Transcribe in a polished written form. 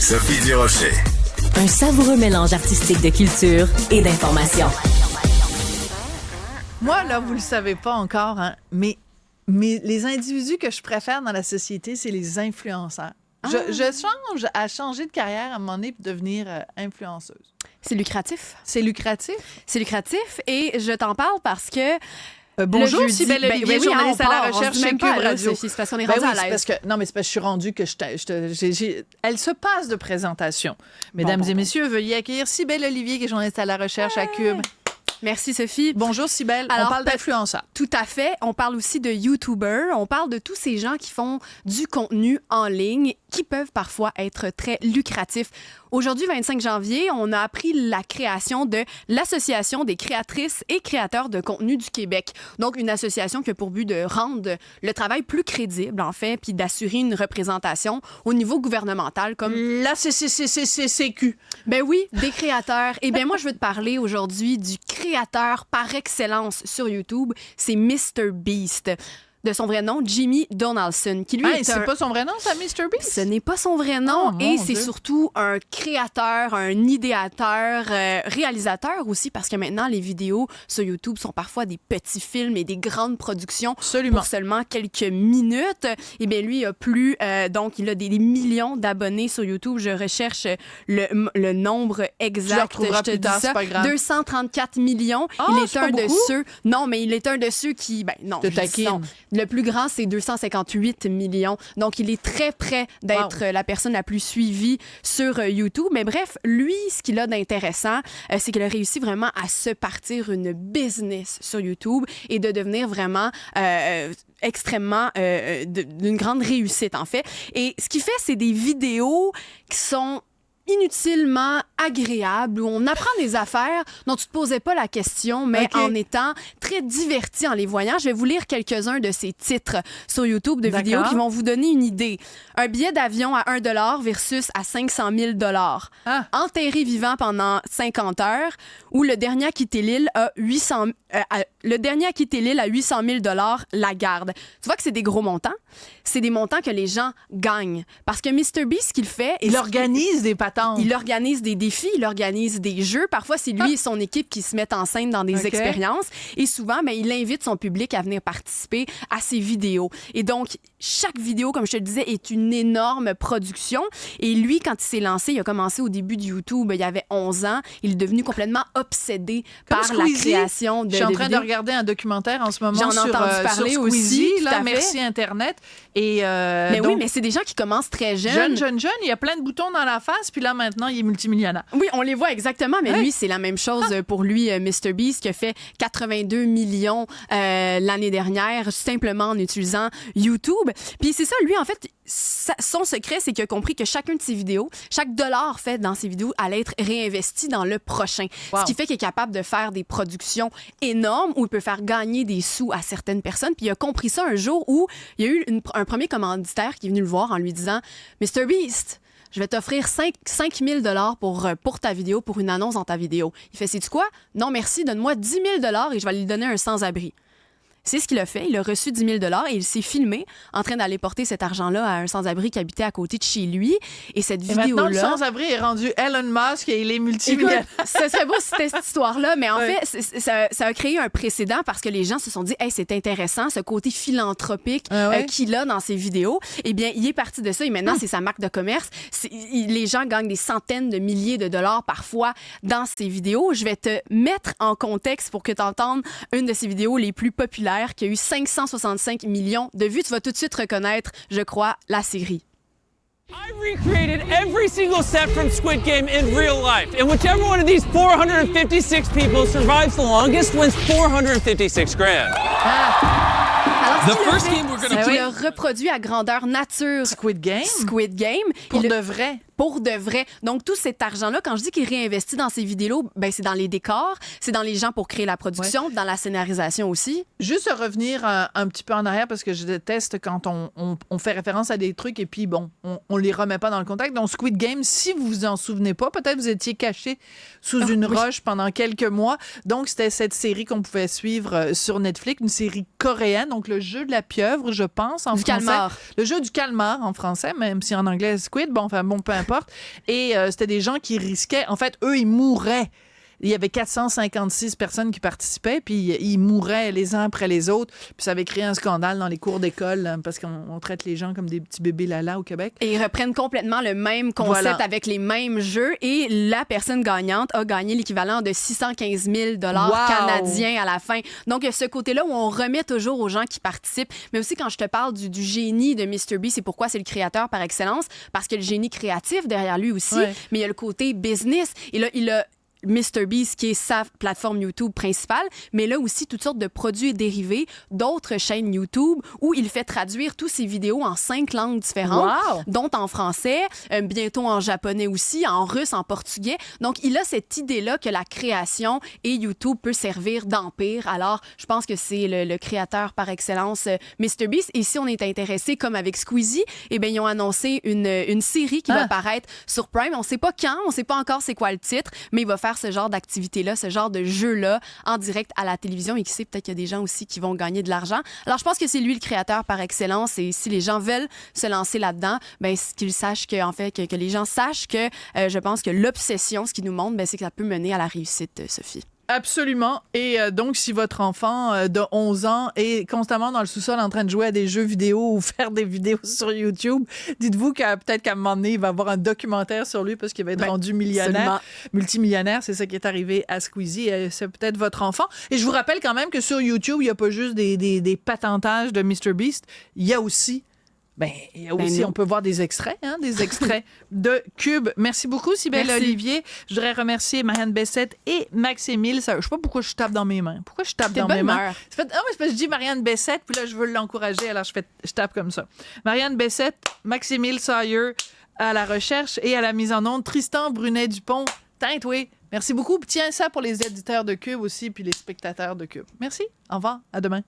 Sophie Durocher. Un savoureux mélange artistique de culture et d'information. Moi, là, vous le savez pas encore, hein, mais les individus que je préfère dans la société, c'est les influenceurs. Je change à changer de carrière à un moment donné pour devenir influenceuse. C'est lucratif. C'est lucratif? C'est lucratif et je t'en parle parce que bonjour, jeudi, Cybèle Olivier, journaliste à la recherche chez Cube Radio. C'est parce qu'on est rendu à l'aise. Non, mais c'est parce que je suis rendue que elle se passe de présentation. Mesdames et messieurs, veuillez accueillir Cybèle Olivier, qui est journaliste à la recherche à Cube. Merci, Sophie. Bonjour, Cybèle. On parle d'influenceurs. Tout à fait. On parle aussi de YouTubers. On parle de tous ces gens qui font du contenu en ligne qui peuvent parfois être très lucratifs. Aujourd'hui, 25 janvier, on a appris la création de l'Association des créatrices et créateurs de contenu du Québec. Donc, une association qui a pour but de rendre le travail plus crédible, en fait, puis d'assurer une représentation au niveau gouvernemental comme... La CCCCCQ. Ben oui, des créateurs. Eh bien, moi, je veux te parler aujourd'hui du créateur par excellence sur YouTube. C'est MrBeast. De son vrai nom, Jimmy Donaldson, qui lui c'est pas son vrai nom, ça, MrBeast? Ce n'est pas son vrai nom, et c'est Dieu. surtout un créateur, un idéateur, réalisateur aussi, parce que maintenant, les vidéos sur YouTube sont parfois des petits films et des grandes productions pour seulement quelques minutes. Et bien, lui, il a plus, donc il a des millions d'abonnés sur YouTube. Je recherche le nombre exact. Je te dis ça. 234 millions. Il est un de ceux... Non, mais il est un de ceux qui... Ben non, te taquine. Le plus grand, c'est 258 millions. Donc, il est très près d'être la personne la plus suivie sur YouTube. Mais bref, lui, ce qu'il a d'intéressant, c'est qu'il a réussi vraiment à se partir une business sur YouTube et de devenir vraiment... extrêmement d'une grande réussite, en fait. Et ce qu'il fait, c'est des vidéos qui sont inutilement agréable, où on apprend des affaires dont tu te posais pas la question, mais en étant très diverti en les voyant. Je vais vous lire quelques-uns de ces titres sur YouTube de vidéos qui vont vous donner une idée. Un billet d'avion à 1 $ versus à 500 000 $. Enterré vivant pendant 50 heures, ou le dernier à quitter l'île à 800 000 $, la garde. Tu vois que c'est des gros montants. C'est des montants que les gens gagnent. Parce que MrBeast, ce qu'il fait... Il organise des patentes. Il organise des défis, il organise des jeux. Parfois, c'est lui et son équipe qui se mettent en scène dans des expériences. Et souvent, il invite son public à venir participer à ses vidéos. Et donc, chaque vidéo, comme je te le disais, est une énorme production. Et lui, quand il s'est lancé, il a commencé au début de YouTube, il y avait 11 ans. Il est devenu complètement obsédé par la création de Je suis en train vidéos. de regarder un documentaire en ce moment J'en ai entendu parler sur Squeezie, aussi. là, merci Internet. Et, mais donc, oui, mais c'est des gens qui commencent très jeunes. Jeune. Il y a plein de boutons dans la face, puis là, maintenant, il est multimillionnaire. Oui, on les voit exactement, mais lui, c'est la même chose pour lui, MrBeast, qui a fait 82 millions l'année dernière, simplement en utilisant YouTube. Puis c'est ça, lui, en fait, son secret, c'est qu'il a compris que chacune de ses vidéos, chaque dollar fait dans ses vidéos allait être réinvesti dans le prochain. Ce qui fait qu'il est capable de faire des productions énormes où il peut faire gagner des sous à certaines personnes. Puis il a compris ça un jour où il y a eu un premier commanditaire qui est venu le voir en lui disant « MrBeast, je vais t'offrir 5 000 $ pour ta vidéo, pour une annonce dans ta vidéo. » Il fait « Sais-tu quoi? Non, merci, donne-moi 10 000 $ et je vais lui donner un sans-abri. » C'est ce qu'il a fait. Il a reçu 10 000 $ et il s'est filmé en train d'aller porter cet argent-là à un sans-abri qui habitait à côté de chez lui. Et cette vidéo-là... maintenant, le sans-abri est rendu Elon Musk et il est multimillionnaire. Ce serait beau si c'était cette histoire-là, mais en fait, ça a créé un précédent parce que les gens se sont dit « Hey, c'est intéressant, ce côté philanthropique qu'il a dans ses vidéos. » Eh bien, il est parti de ça et maintenant, c'est sa marque de commerce. Les gens gagnent des centaines de milliers de dollars parfois dans ses vidéos. Je vais te mettre en contexte pour que tu entendes une de ses vidéos les plus populaires qui a eu 565 millions de vues. Tu vas tout de suite reconnaître, je crois, la série. I recreated every single set from Squid Game in real life. And whichever one of these 456 people survives the longest wins $456 grand. Alors, c'est qu'il a reproduit à grandeur nature Squid Game. Pour de vrai. Pour de vrai. Donc, tout cet argent-là, quand je dis qu'il réinvestit dans ses vidéos, c'est dans les décors, c'est dans les gens pour créer la production, dans la scénarisation aussi. Juste revenir un petit peu en arrière, parce que je déteste quand on fait référence à des trucs et puis, on les remet pas dans le contexte. Donc, Squid Game, si vous vous en souvenez pas, peut-être vous étiez caché sous une roche pendant quelques mois. Donc, c'était cette série qu'on pouvait suivre sur Netflix, une série coréenne, donc le jeu de la pieuvre. je pense, en Du français. calmar. Le jeu du calmar en français, même si en anglais, Squid. Bon, peu importe. Et c'était des gens qui risquaient... En fait, eux, ils mourraient. Il y avait 456 personnes qui participaient, puis ils mouraient les uns après les autres. Puis ça avait créé un scandale dans les cours d'école, hein, parce qu'on traite les gens comme des petits bébés lala au Québec. Et ils reprennent complètement le même concept Voilà. avec les mêmes jeux. Et la personne gagnante a gagné l'équivalent de 615 000 canadiens à la fin. Donc, il y a ce côté-là où on remet toujours aux gens qui participent. Mais aussi, quand je te parle du génie de MrBeast, c'est pourquoi c'est le créateur par excellence. Parce qu'il y a le génie créatif derrière lui aussi. Ouais. Mais il y a le côté business. Et là, il a MrBeast, qui est sa plateforme YouTube principale, mais là aussi toutes sortes de produits dérivés d'autres chaînes YouTube où il fait traduire tous ses vidéos en 5 langues différentes, Wow! dont en français, bientôt en japonais aussi, en russe, en portugais. Donc, il a cette idée-là que la création et YouTube peut servir d'empire. Alors, je pense que c'est le créateur par excellence, MrBeast. Et si on est intéressé, comme avec Squeezie, eh bien, ils ont annoncé une série qui va paraître sur Prime. On ne sait pas quand, on ne sait pas encore c'est quoi le titre, mais il va faire ce genre d'activité-là, ce genre de jeu-là en direct à la télévision. Et qui sait, peut-être qu'il y a des gens aussi qui vont gagner de l'argent. Alors, je pense que c'est lui le créateur par excellence. Et si les gens veulent se lancer là-dedans, ben, qu'ils sachent que, en fait, que les gens sachent que je pense que l'obsession, ce qui nous montre, ben, c'est que ça peut mener à la réussite, Sophie. Absolument. Et donc, si votre enfant de 11 ans est constamment dans le sous-sol en train de jouer à des jeux vidéo ou faire des vidéos sur YouTube, dites-vous peut-être qu'à un moment donné, il va avoir un documentaire sur lui parce qu'il va être rendu millionnaire, multimillionnaire. C'est ça qui est arrivé à Squeezie. C'est peut-être votre enfant. Et je vous rappelle quand même que sur YouTube, il n'y a pas juste des patentages de MrBeast. Il y a aussi... on peut voir des extraits de Cube. Merci beaucoup, Cybèle Olivier. Je voudrais remercier Marianne Bessette et Max-Émile. Je ne sais pas pourquoi je tape dans mes mains. Pourquoi je tape dans mes mains? C'est parce que je dis Marianne Bessette, puis là, je veux l'encourager, alors je tape comme ça. Marianne Bessette, Max-Émile Sawyer à la recherche et à la mise en onde. Tristan Brunet-Dupont. Oui. Merci beaucoup. Tiens ça pour les éditeurs de Cube aussi, puis les spectateurs de Cube. Merci. Au revoir. À demain.